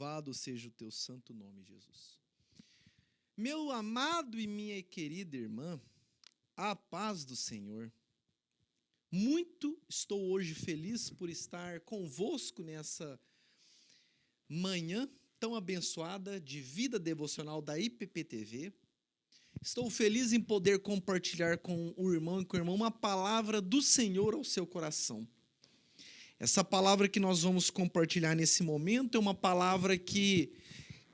Louvado seja o teu santo nome, Jesus. Meu amado e minha querida irmã, a paz do Senhor. Muito estou hoje feliz por estar convosco nessa manhã tão abençoada de vida devocional da IPPTV. Estou feliz em poder compartilhar com o irmão e com a irmã uma palavra do Senhor ao seu coração. Essa palavra que nós vamos compartilhar nesse momento é uma palavra que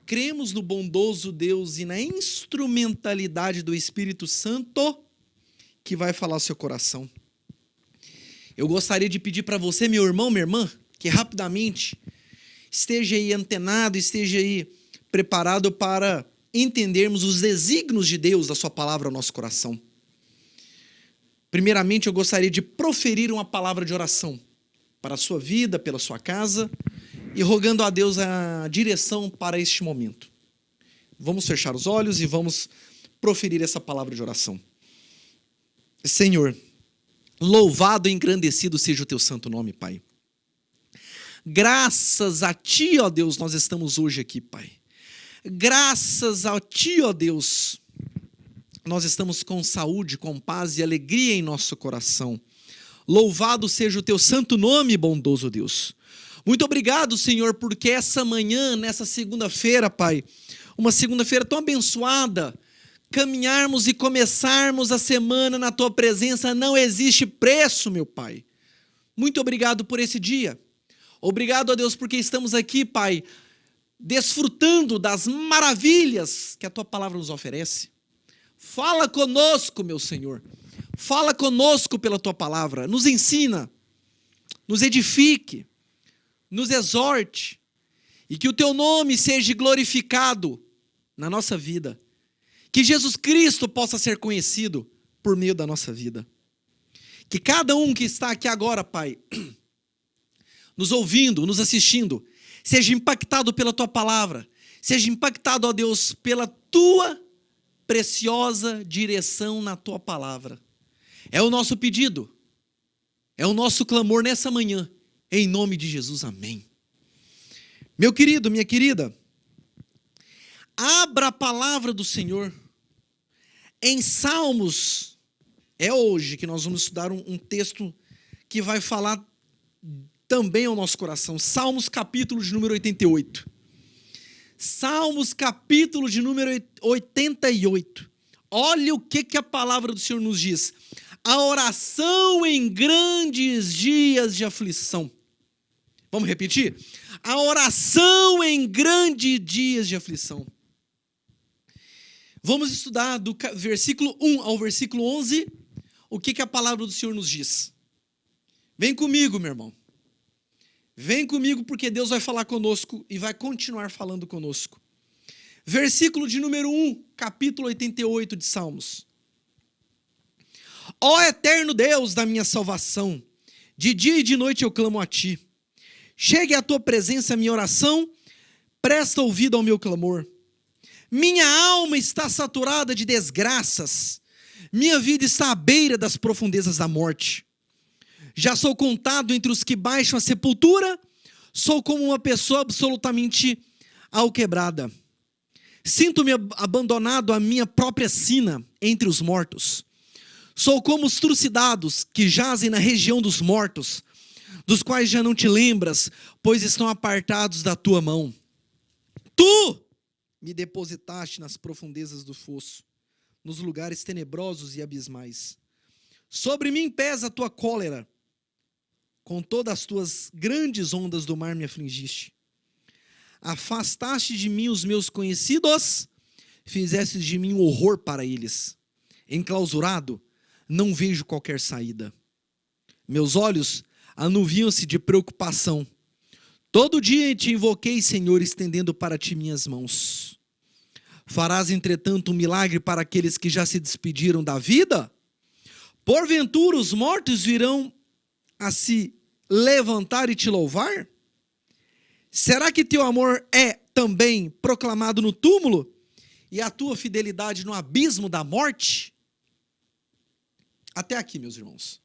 cremos no bondoso Deus e na instrumentalidade do Espírito Santo que vai falar ao seu coração. Eu gostaria de pedir para você, meu irmão, minha irmã, que rapidamente esteja aí antenado, esteja aí preparado para entendermos os desígnios de Deus da sua palavra ao nosso coração. Primeiramente, eu gostaria de proferir uma palavra de oração para a sua vida, pela sua casa, e rogando a Deus a direção para este momento. Vamos fechar os olhos e vamos proferir essa palavra de oração. Senhor, louvado e engrandecido seja o teu santo nome, Pai. Graças a Ti, ó Deus, nós estamos hoje aqui, Pai. Graças a Ti, ó Deus, nós estamos com saúde, com paz e alegria em nosso coração. Louvado seja o Teu santo nome, bondoso Deus. Muito obrigado, Senhor, porque essa manhã, nessa segunda-feira, Pai, uma segunda-feira tão abençoada, caminharmos e começarmos a semana na Tua presença não existe preço, meu Pai. Muito obrigado por esse dia. Obrigado a Deus porque estamos aqui, Pai, desfrutando das maravilhas que a Tua palavra nos oferece. Fala conosco, meu Senhor. Fala conosco pela Tua palavra. Nos ensina, nos edifique, nos exorte. E que o Teu nome seja glorificado na nossa vida. Que Jesus Cristo possa ser conhecido por meio da nossa vida. Que cada um que está aqui agora, Pai, nos ouvindo, nos assistindo, seja impactado pela Tua palavra, seja impactado, ó Deus, pela Tua preciosa direção na Tua palavra. É o nosso pedido, é o nosso clamor nessa manhã, em nome de Jesus, amém. Meu querido, minha querida, abra a palavra do Senhor em Salmos. É hoje que nós vamos estudar um texto que vai falar também ao nosso coração. Salmos capítulo de número 88. Salmos capítulo de número 88. Olha o que a palavra do Senhor nos diz. A oração em grandes dias de aflição. Vamos repetir? A oração em grandes dias de aflição. Vamos estudar do versículo 1 ao versículo 11, o que a palavra do Senhor nos diz. Vem comigo, meu irmão. Vem comigo porque Deus vai falar conosco e vai continuar falando conosco. Versículo de número 1, capítulo 88 de Salmos. Ó eterno Deus da minha salvação, de dia e de noite eu clamo a Ti. Chegue à Tua presença a minha oração, presta ouvido ao meu clamor. Minha alma está saturada de desgraças, minha vida está à beira das profundezas da morte. Já sou contado entre os que baixam a sepultura, sou como uma pessoa absolutamente alquebrada. Sinto-me abandonado à minha própria sina entre os mortos. Sou como os trucidados que jazem na região dos mortos, dos quais já não te lembras, pois estão apartados da tua mão. Tu me depositaste nas profundezas do fosso, nos lugares tenebrosos e abismais. Sobre mim pesa a tua cólera, com todas as tuas grandes ondas do mar me afligiste. Afastaste de mim os meus conhecidos, fizeste de mim um horror para eles. Enclausurado, não vejo qualquer saída. Meus olhos anuviam-se de preocupação. Todo dia te invoquei, Senhor, estendendo para ti minhas mãos. Farás, entretanto, um milagre para aqueles que já se despediram da vida? Porventura os mortos virão a se levantar e te louvar? Será que teu amor é também proclamado no túmulo e a tua fidelidade no abismo da morte? Até aqui, meus irmãos.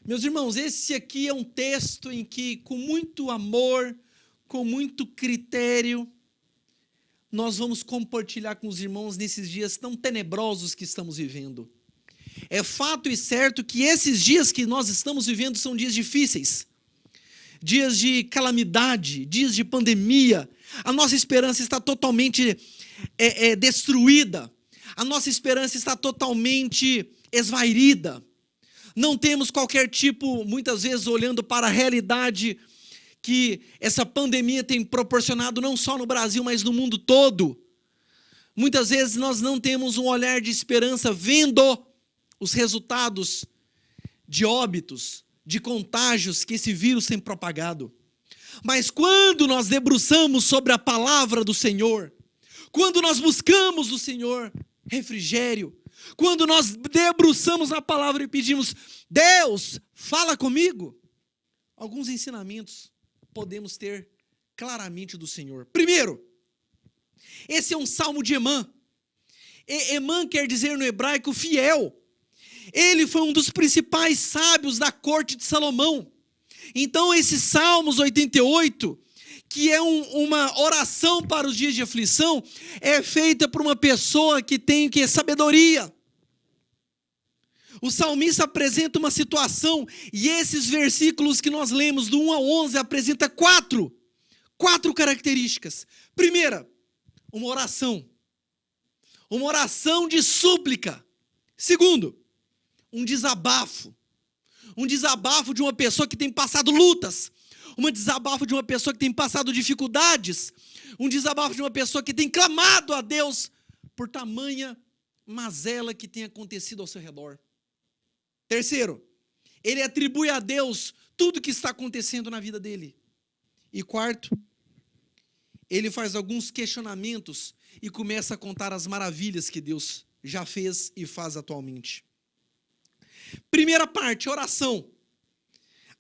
Meus irmãos, esse aqui é um texto em que, com muito amor, com muito critério, nós vamos compartilhar com os irmãos nesses dias tão tenebrosos que estamos vivendo. É fato e certo que esses dias que nós estamos vivendo são dias difíceis, dias de calamidade, dias de pandemia. A nossa esperança está totalmente destruída, a nossa esperança está totalmente esvairida. Não temos qualquer tipo, muitas vezes olhando para a realidade que essa pandemia tem proporcionado não só no Brasil, mas no mundo todo. Muitas vezes nós não temos um olhar de esperança vendo os resultados de óbitos, de contágios que esse vírus tem propagado. Mas quando nós debruçamos sobre a palavra do Senhor, quando nós buscamos do Senhor refrigério, quando nós debruçamos na palavra e pedimos, Deus, fala comigo, alguns ensinamentos podemos ter claramente do Senhor. Primeiro, esse é um salmo de Emã. Emã quer dizer no hebraico fiel. Ele foi um dos principais sábios da corte de Salomão. Então esse Salmos 88, que é uma oração para os dias de aflição, é feita por uma pessoa que tem sabedoria. O salmista apresenta uma situação, e esses versículos que nós lemos, do 1 ao 11, apresenta quatro características. Primeira, uma oração de súplica. Segundo, um desabafo de uma pessoa que tem passado lutas, um desabafo de uma pessoa que tem passado dificuldades, um desabafo de uma pessoa que tem clamado a Deus por tamanha mazela que tem acontecido ao seu redor. Terceiro, ele atribui a Deus tudo que está acontecendo na vida dele. E quarto, ele faz alguns questionamentos e começa a contar as maravilhas que Deus já fez e faz atualmente. Primeira parte, oração.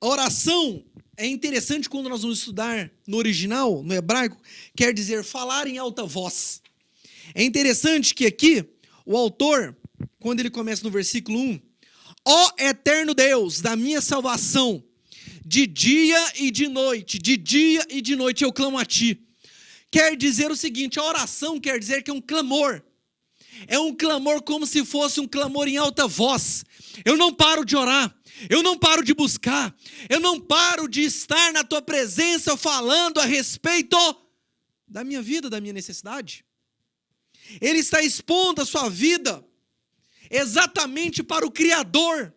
A oração é interessante quando nós vamos estudar no original, no hebraico, quer dizer falar em alta voz. É interessante que aqui, o autor, quando ele começa no versículo 1, ó eterno Deus da minha salvação, de dia e de noite eu clamo a ti. Quer dizer o seguinte, a oração quer dizer que é um clamor. É um clamor como se fosse um clamor em alta voz. Eu não paro de orar, eu não paro de buscar, eu não paro de estar na tua presença falando a respeito da minha vida, da minha necessidade. Ele está expondo a sua vida exatamente para o Criador.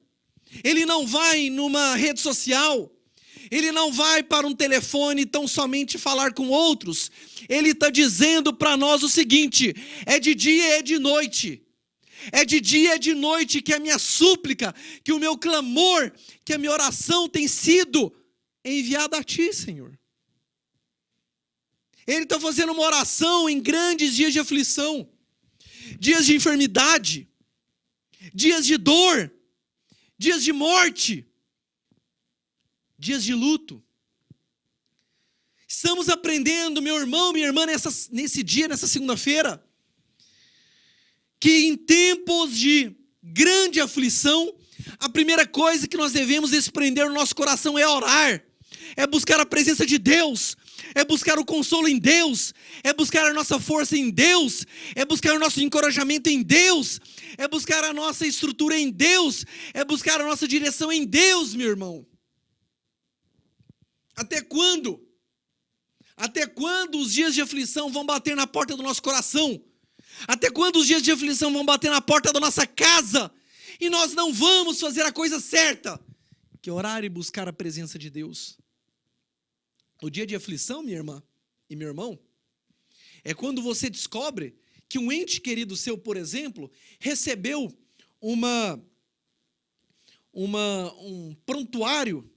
Ele não vai numa rede social, ele não vai para um telefone tão somente falar com outros. Ele está dizendo para nós o seguinte, é de dia e é de noite. É de dia e é de noite que a minha súplica, que o meu clamor, que a minha oração tem sido enviada a ti, Senhor. Ele está fazendo uma oração em grandes dias de aflição, dias de enfermidade, dias de dor, dias de morte, dias de luto. Estamos aprendendo, meu irmão, minha irmã, nesse dia, nessa segunda-feira, que em tempos de grande aflição, a primeira coisa que nós devemos desprender no nosso coração é orar, é buscar a presença de Deus, é buscar o consolo em Deus, é buscar a nossa força em Deus, é buscar o nosso encorajamento em Deus, é buscar a nossa estrutura em Deus, é buscar a nossa direção em Deus, meu irmão. Até quando? Até quando os dias de aflição vão bater na porta do nosso coração? Até quando os dias de aflição vão bater na porta da nossa casa? E nós não vamos fazer a coisa certa, que é orar e buscar a presença de Deus. O dia de aflição, minha irmã e meu irmão, é quando você descobre que um ente querido seu, por exemplo, recebeu um prontuário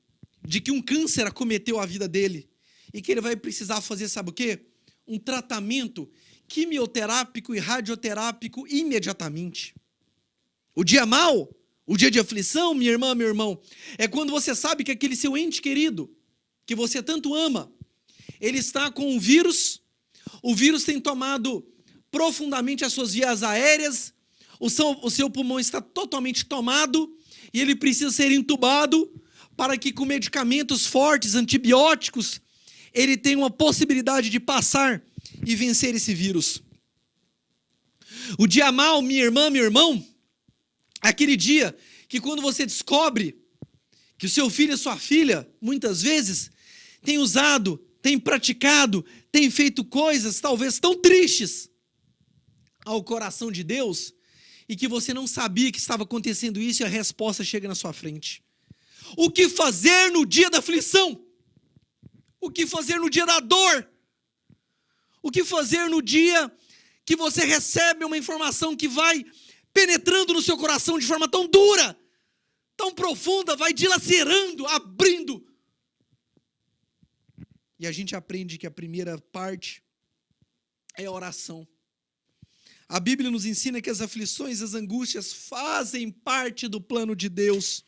de que um câncer acometeu a vida dele e que ele vai precisar fazer, sabe o quê? Um tratamento quimioterápico e radioterápico imediatamente. O dia mau, o dia de aflição, minha irmã, meu irmão, é quando você sabe que aquele seu ente querido, que você tanto ama, ele está com um vírus, o vírus tem tomado profundamente as suas vias aéreas, o seu pulmão está totalmente tomado e ele precisa ser entubado para que com medicamentos fortes, antibióticos, ele tem uma possibilidade de passar e vencer esse vírus. O dia mau, minha irmã, meu irmão, aquele dia que quando você descobre que o seu filho e sua filha, muitas vezes, tem usado, tem praticado, tem feito coisas talvez tão tristes ao coração de Deus, e que você não sabia que estava acontecendo isso, e a resposta chega na sua frente. O que fazer no dia da aflição? O que fazer no dia da dor? O que fazer no dia que você recebe uma informação que vai penetrando no seu coração de forma tão dura, tão profunda, vai dilacerando, abrindo? E a gente aprende que a primeira parte é a oração. A Bíblia nos ensina que as aflições, as angústias fazem parte do plano de Deus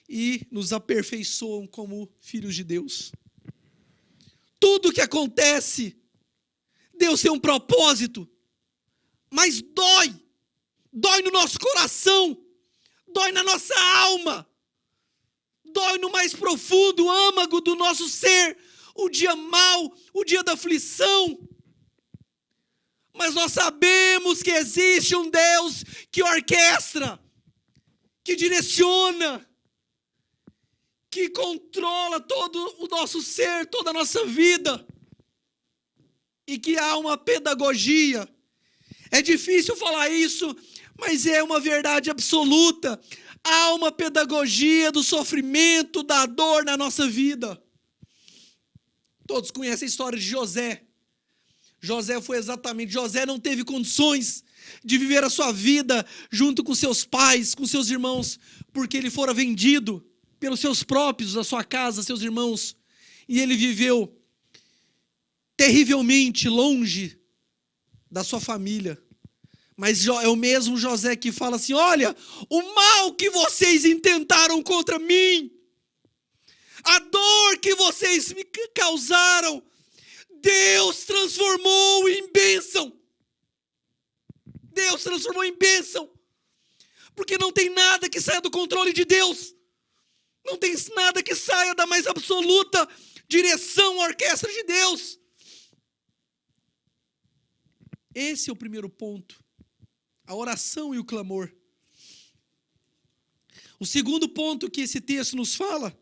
e nos aperfeiçoam como filhos de Deus. Tudo que acontece, Deus tem um propósito, mas dói no nosso coração, dói na nossa alma, dói no mais profundo âmago do nosso ser, o dia mau, o dia da aflição. Mas nós sabemos que existe um Deus que orquestra, que direciona, que controla todo o nosso ser, toda a nossa vida, e que há uma pedagogia. É difícil falar isso, mas é uma verdade absoluta. Há uma pedagogia do sofrimento, da dor na nossa vida. Todos conhecem a história de José. José não teve condições de viver a sua vida junto com seus pais, com seus irmãos, porque ele fora vendido pelos seus próprios, da sua casa, seus irmãos, e ele viveu terrivelmente longe da sua família. Mas é o mesmo José que fala assim: olha, o mal que vocês intentaram contra mim, a dor que vocês me causaram, Deus transformou em bênção. Deus transformou em bênção. Porque não tem nada que saia do controle de Deus. Não tem nada que saia da mais absoluta direção, orquestra de Deus. Esse é o primeiro ponto. A oração e o clamor. O segundo ponto que esse texto nos fala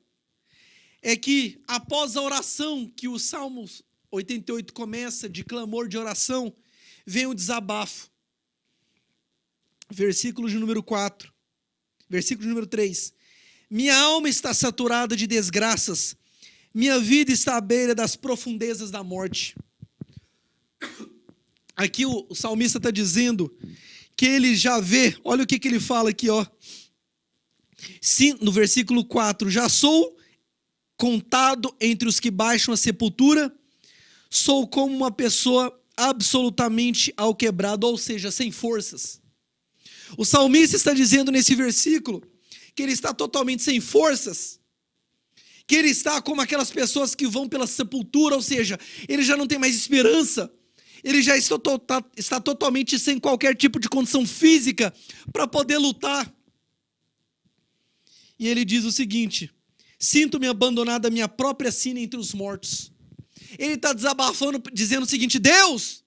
é que após a oração, que o Salmos 88 começa de clamor, de oração, vem o desabafo. Versículo de número 4. Versículo de número 3. Minha alma está saturada de desgraças. Minha vida está à beira das profundezas da morte. Aqui o salmista está dizendo que ele já vê, olha o que ele fala aqui, ó. Sim, no versículo 4, já sou contado entre os que baixam a sepultura, sou como uma pessoa absolutamente alquebrada, ou seja, sem forças. O salmista está dizendo nesse versículo que ele está totalmente sem forças, que ele está como aquelas pessoas que vão pela sepultura, ou seja, ele já não tem mais esperança, ele já está totalmente sem qualquer tipo de condição física para poder lutar. E ele diz o seguinte: sinto-me abandonado à minha própria sina entre os mortos. Ele está desabafando, dizendo o seguinte: Deus,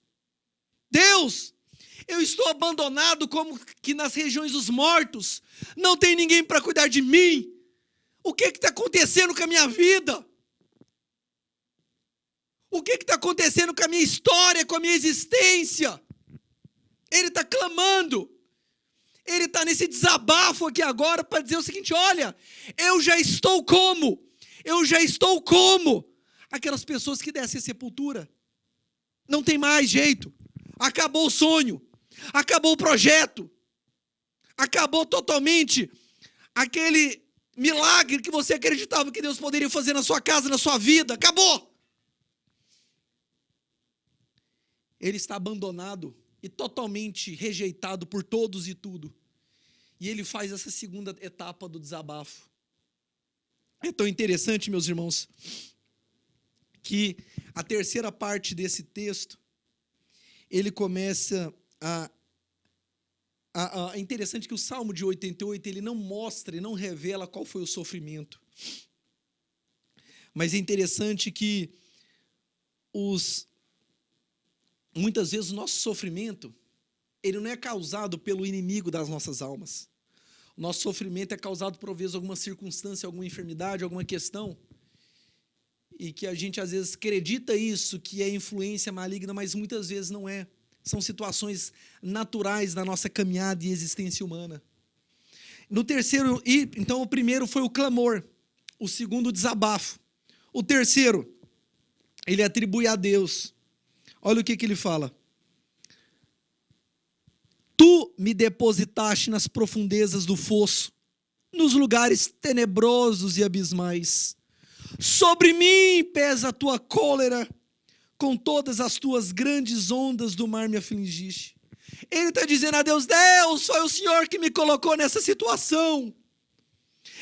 eu estou abandonado como que nas regiões dos mortos, não tem ninguém para cuidar de mim. O que está acontecendo com a minha vida? O que está acontecendo com a minha história, com a minha existência? Ele está clamando, ele está nesse desabafo aqui agora para dizer o seguinte: olha, eu já estou como aquelas pessoas que descem a sepultura. Não tem mais jeito, acabou o sonho, acabou o projeto, acabou totalmente aquele milagre que você acreditava que Deus poderia fazer na sua casa, na sua vida, acabou. Ele está abandonado e totalmente rejeitado por todos e tudo. E ele faz essa segunda etapa do desabafo. É tão interessante, meus irmãos, que a terceira parte desse texto, ele começa é interessante que o Salmo de 88, ele não mostra e não revela qual foi o sofrimento. Mas é interessante que muitas vezes o nosso sofrimento, ele não é causado pelo inimigo das nossas almas. O nosso sofrimento é causado por vezes alguma circunstância, alguma enfermidade, alguma questão, e que a gente às vezes acredita isso, que é influência maligna, mas muitas vezes não é. São situações naturais da nossa caminhada e existência humana. Então o primeiro foi o clamor, o segundo o desabafo. O terceiro, ele atribui a Deus. Olha o que ele fala. Tu me depositaste nas profundezas do fosso, nos lugares tenebrosos e abismais. Sobre mim pesa a tua cólera, com todas as tuas grandes ondas do mar me afligiste. Ele está dizendo a Deus, Deus, foi o Senhor que me colocou nessa situação.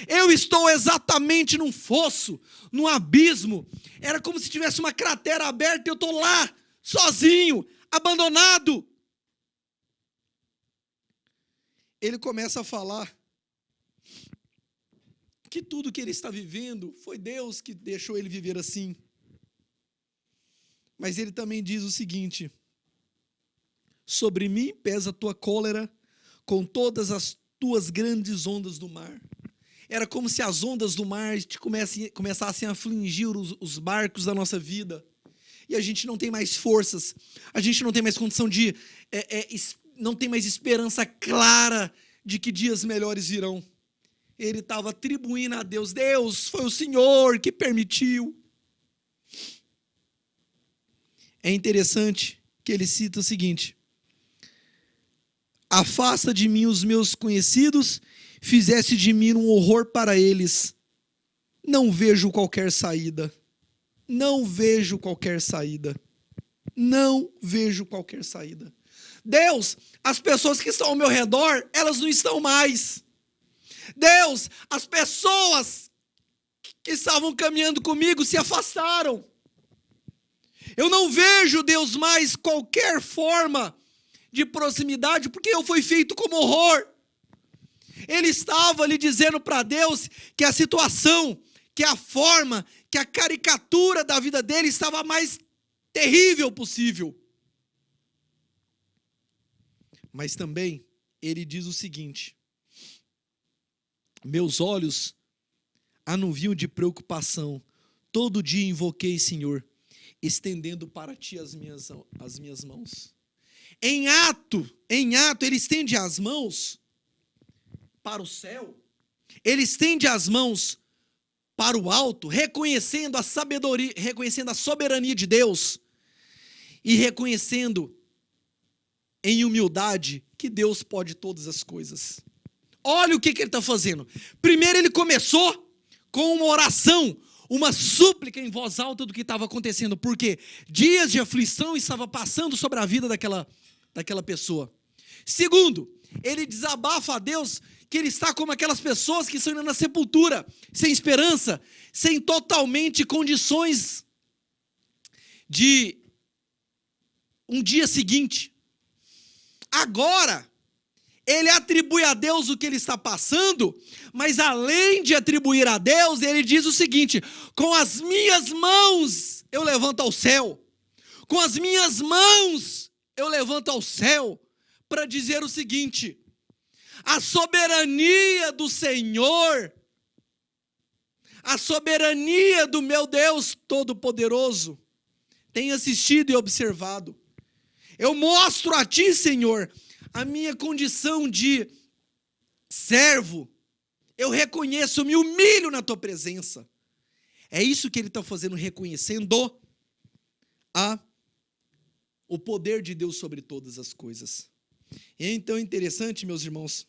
Eu estou exatamente num fosso, num abismo. Era como se tivesse uma cratera aberta e eu estou lá, sozinho, abandonado. Ele começa a falar que tudo que ele está vivendo foi Deus que deixou ele viver assim. Mas ele também diz o seguinte: sobre mim pesa a tua cólera, com todas as tuas grandes ondas do mar. Era como se as ondas do mar começassem a afligir os barcos da nossa vida. E a gente não tem mais forças, a gente não tem mais condição de... não tem mais esperança clara de que dias melhores virão. Ele estava atribuindo a Deus, Deus, foi o Senhor que permitiu. É interessante que ele cita o seguinte: afasta de mim os meus conhecidos, fizeste de mim um horror para eles. Não vejo qualquer saída. Não vejo qualquer saída. Não vejo qualquer saída. Deus, as pessoas que estão ao meu redor, elas não estão mais. Deus, as pessoas que estavam caminhando comigo se afastaram. Eu não vejo, Deus, mais qualquer forma de proximidade, porque eu fui feito como horror. Ele estava ali dizendo para Deus que a situação, que a forma, que a caricatura da vida dele estava a mais terrível possível. Mas também ele diz o seguinte: meus olhos anuviam de preocupação, todo dia invoquei, Senhor, estendendo para ti as minhas mãos. Em ato, ele estende as mãos para o céu, ele estende as mãos para o alto, reconhecendo a sabedoria, reconhecendo a soberania de Deus e reconhecendo em humildade que Deus pode todas as coisas. Olha o que ele está fazendo. Primeiro ele começou com uma oração, uma súplica em voz alta do que estava acontecendo, porque dias de aflição estavam passando sobre a vida daquela pessoa. Segundo, ele desabafa a Deus que ele está como aquelas pessoas que estão indo na sepultura, sem esperança, sem totalmente condições de um dia seguinte. Agora, ele atribui a Deus o que ele está passando, mas além de atribuir a Deus, ele diz o seguinte: com as minhas mãos eu levanto ao céu, com as minhas mãos eu levanto ao céu, para dizer o seguinte: a soberania do Senhor, a soberania do meu Deus Todo-Poderoso, tem assistido e observado. Eu mostro a ti, Senhor, a minha condição de servo. Eu reconheço, eu me humilho na tua presença. É isso que ele está fazendo, reconhecendo o poder de Deus sobre todas as coisas. E então é interessante, meus irmãos,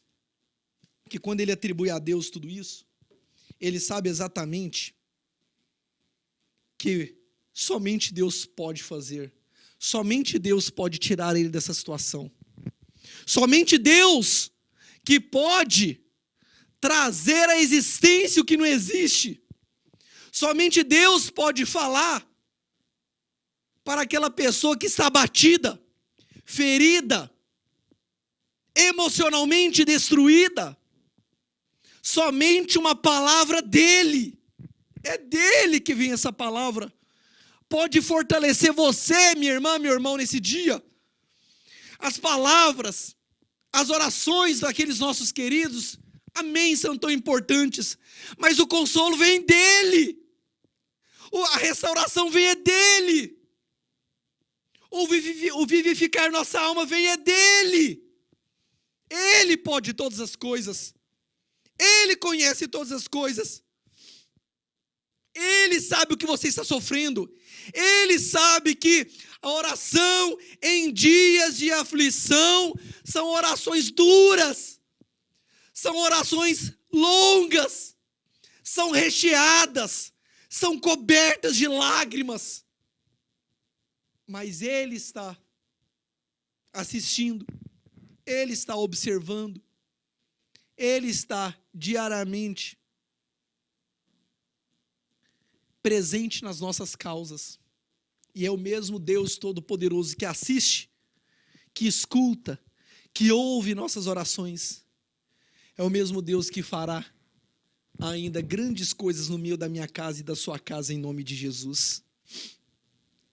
que quando ele atribui a Deus tudo isso, ele sabe exatamente que somente Deus pode fazer, somente Deus pode tirar ele dessa situação. Somente Deus que pode trazer à existência o que não existe. Somente Deus pode falar para aquela pessoa que está abatida, ferida, emocionalmente destruída. Somente uma palavra dele É dele que vem essa palavra. Pode fortalecer você, minha irmã, meu irmão, nesse dia. As palavras, as orações daqueles nossos queridos, amém, são tão importantes. Mas o consolo vem dele. A restauração vem dele. O vivificar nossa alma vem dele. Ele pode todas as coisas. Ele conhece todas as coisas. Ele sabe o que você está sofrendo. Ele sabe que a oração em dias de aflição são orações duras. São orações longas. São recheadas. São cobertas de lágrimas. Mas Ele está assistindo. Ele está observando. Ele está diariamente presente nas nossas causas. E é o mesmo Deus Todo-Poderoso que assiste, que escuta, que ouve nossas orações. É o mesmo Deus que fará ainda grandes coisas no meio da minha casa e da sua casa, em nome de Jesus.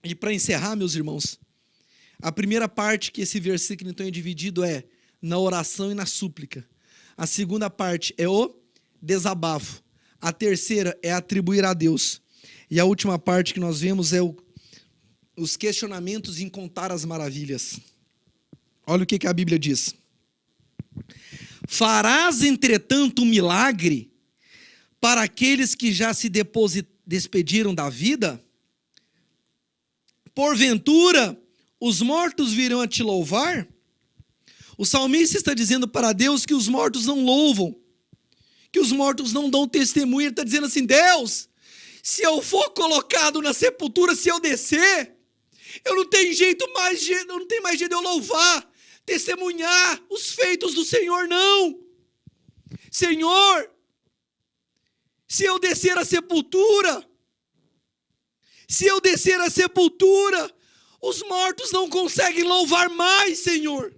E para encerrar, meus irmãos, a primeira parte que esse versículo então é dividido é na oração e na súplica. A segunda parte é o desabafo. A terceira é atribuir a Deus. E a última parte que nós vemos é os questionamentos em contar as maravilhas. Olha o que a Bíblia diz. Farás, entretanto, um milagre para aqueles que já se despediram da vida? Porventura, os mortos virão a te louvar? O salmista está dizendo para Deus que os mortos não louvam, que os mortos não dão testemunho. Ele está dizendo assim: Deus, se eu for colocado na sepultura, se eu descer, eu não tenho mais jeito de eu louvar, testemunhar os feitos do Senhor, não. Senhor, se eu descer a sepultura, os mortos não conseguem louvar mais, Senhor.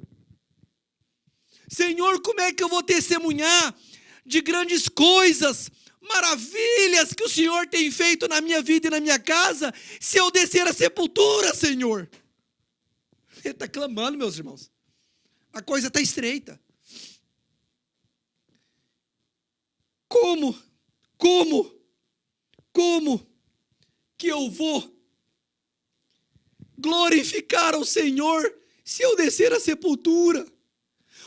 Senhor, como é que eu vou testemunhar de grandes coisas, maravilhas que o Senhor tem feito na minha vida e na minha casa, se eu descer a sepultura, Senhor? Ele está clamando, meus irmãos. A coisa está estreita. Como que eu vou glorificar ao Senhor se eu descer a sepultura?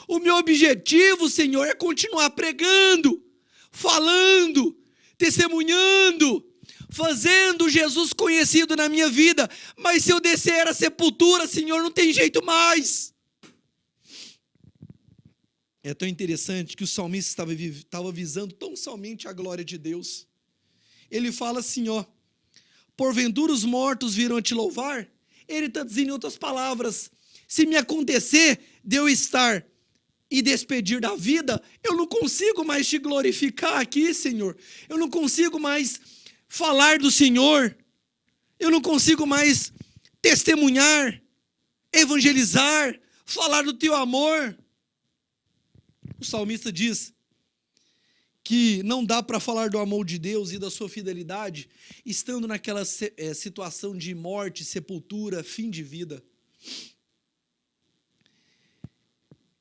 O meu objetivo, Senhor, é continuar pregando, falando, testemunhando, fazendo Jesus conhecido na minha vida. Mas se eu descer a sepultura, Senhor, não tem jeito mais. É tão interessante que o salmista estava visando tão somente a glória de Deus. Ele fala assim, ó: porventura os mortos virão a te louvar? Ele está dizendo em outras palavras: se me acontecer de eu estar e despedir da vida, eu não consigo mais te glorificar aqui, Senhor. Eu não consigo mais falar do Senhor. Eu não consigo mais testemunhar, evangelizar, falar do teu amor. O salmista diz que não dá para falar do amor de Deus e da sua fidelidade estando naquela situação de morte, sepultura, fim de vida.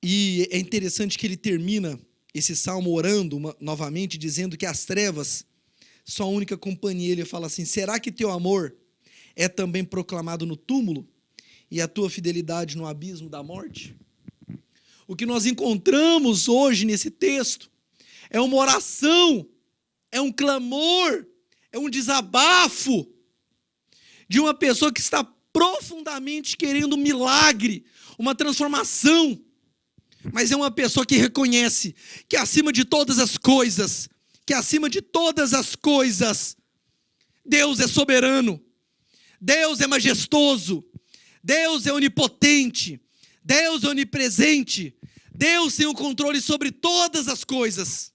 E é interessante que ele termina esse salmo orando novamente, dizendo que as trevas são a única companhia. Ele fala assim: será que teu amor é também proclamado no túmulo e a tua fidelidade no abismo da morte? O que nós encontramos hoje nesse texto é uma oração, é um clamor, é um desabafo de uma pessoa que está profundamente querendo um milagre, uma transformação. Mas é uma pessoa que reconhece que acima de todas as coisas, Deus é soberano, Deus é majestoso, Deus é onipotente, Deus é onipresente, Deus tem o controle sobre todas as coisas.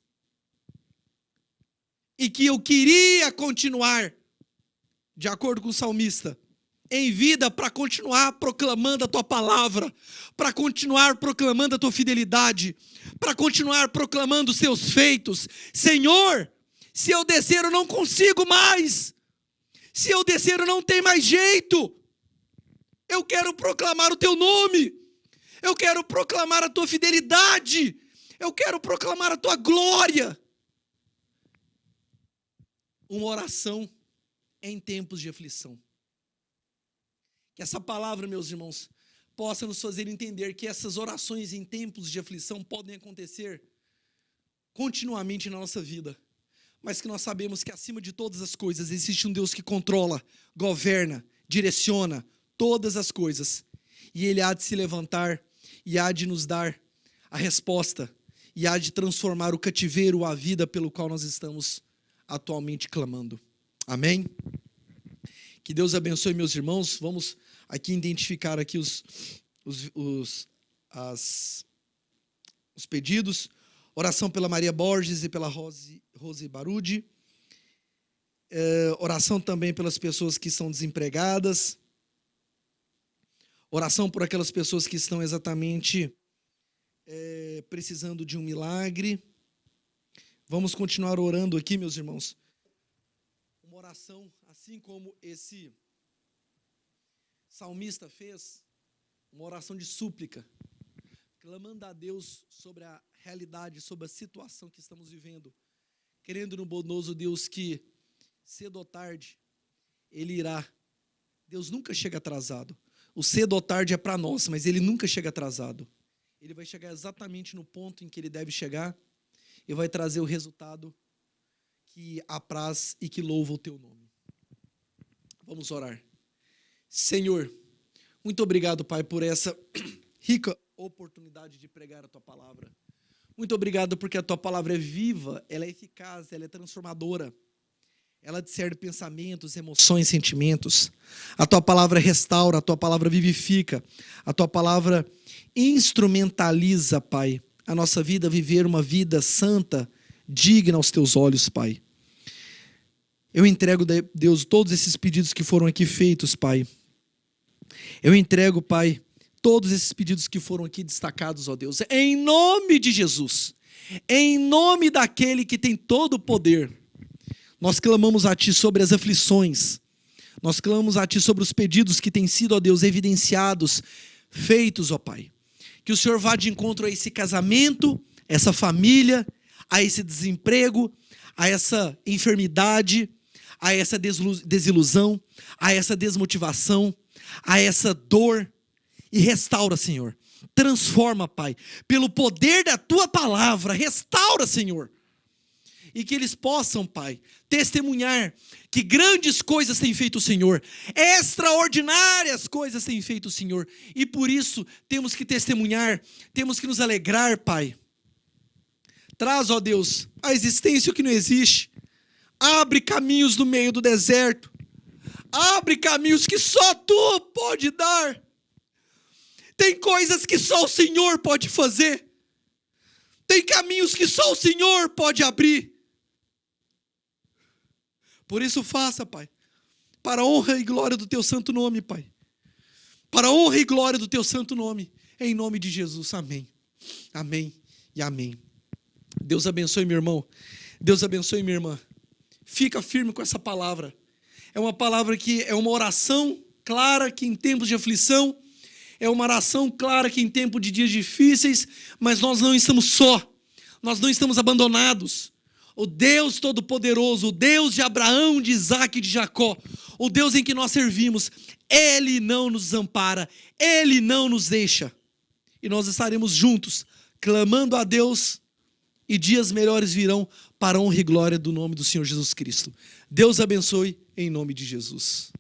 E que eu queria continuar, de acordo com o salmista, em vida para continuar proclamando a tua palavra, para continuar proclamando a tua fidelidade, para continuar proclamando os teus feitos. Senhor, Se eu descer, eu não consigo mais. Se eu descer, eu não tenho mais jeito. Eu quero proclamar o teu nome. Eu quero proclamar a tua fidelidade. Eu quero proclamar a tua glória. Uma oração em tempos de aflição. Que essa palavra, meus irmãos, possa nos fazer entender que essas orações em tempos de aflição podem acontecer continuamente na nossa vida. Mas que nós sabemos que acima de todas as coisas existe um Deus que controla, governa, direciona todas as coisas. E Ele há de se levantar e há de nos dar a resposta e há de transformar o cativeiro, a vida pelo qual nós estamos atualmente clamando. Amém? Que Deus abençoe, meus irmãos. Vamos aqui identificar aqui os pedidos. Oração pela Maria Borges e pela Rose Barudi. Oração também pelas pessoas que são desempregadas. Oração por aquelas pessoas que estão exatamente precisando de um milagre. Vamos continuar orando aqui, meus irmãos. Uma oração, assim como esse salmista fez, uma oração de súplica, clamando a Deus sobre a realidade, sobre a situação que estamos vivendo, querendo no bondoso Deus que, cedo ou tarde, Ele irá. Deus nunca chega atrasado. O cedo ou tarde é para nós, mas Ele nunca chega atrasado. Ele vai chegar exatamente no ponto em que Ele deve chegar e vai trazer o resultado que apraz e que louva o Teu nome. Vamos orar. Senhor, muito obrigado, Pai, por essa rica oportunidade de pregar a Tua palavra. Muito obrigado porque a Tua palavra é viva, ela é eficaz, ela é transformadora. Ela discerne pensamentos, emoções, sentimentos. A Tua palavra restaura, a Tua palavra vivifica. A Tua palavra instrumentaliza, Pai, a nossa vida, viver uma vida santa, digna aos Teus olhos, Pai. Eu entrego, Deus, todos esses pedidos que foram aqui feitos, Pai. Eu entrego, Pai, todos esses pedidos que foram aqui destacados, ó Deus, em nome de Jesus, em nome daquele que tem todo o poder. Nós clamamos a Ti sobre as aflições, nós clamamos a Ti sobre os pedidos que têm sido, ó Deus, evidenciados, feitos, ó Pai. Que o Senhor vá de encontro a esse casamento, essa família, a esse desemprego, a essa enfermidade, a essa desilusão, a essa desmotivação, a essa dor, e restaura, Senhor. Transforma, Pai, pelo poder da Tua palavra, restaura, Senhor. E que eles possam, Pai, testemunhar que grandes coisas tem feito o Senhor, extraordinárias coisas tem feito o Senhor, e por isso temos que testemunhar, temos que nos alegrar, Pai. Traz, ó Deus, a existência que não existe, abre caminhos no meio do deserto, abre caminhos que só Tu pode dar. Tem coisas que só o Senhor pode fazer, tem caminhos que só o Senhor pode abrir. Por isso faça, Pai, para a honra e glória do Teu santo nome, Pai. Para a honra e glória do Teu santo nome, em nome de Jesus, amém. Amém e amém. Deus abençoe, meu irmão. Deus abençoe, minha irmã. Fica firme com essa palavra. É uma palavra que é uma oração clara que em tempos de aflição, é uma oração clara que em tempos de dias difíceis, mas nós não estamos só, nós não estamos abandonados. O Deus Todo-Poderoso, o Deus de Abraão, de Isaac e de Jacó, o Deus em que nós servimos, Ele não nos desampara, Ele não nos deixa. E nós estaremos juntos, clamando a Deus, e dias melhores virão para a honra e glória do nome do Senhor Jesus Cristo. Deus abençoe, em nome de Jesus.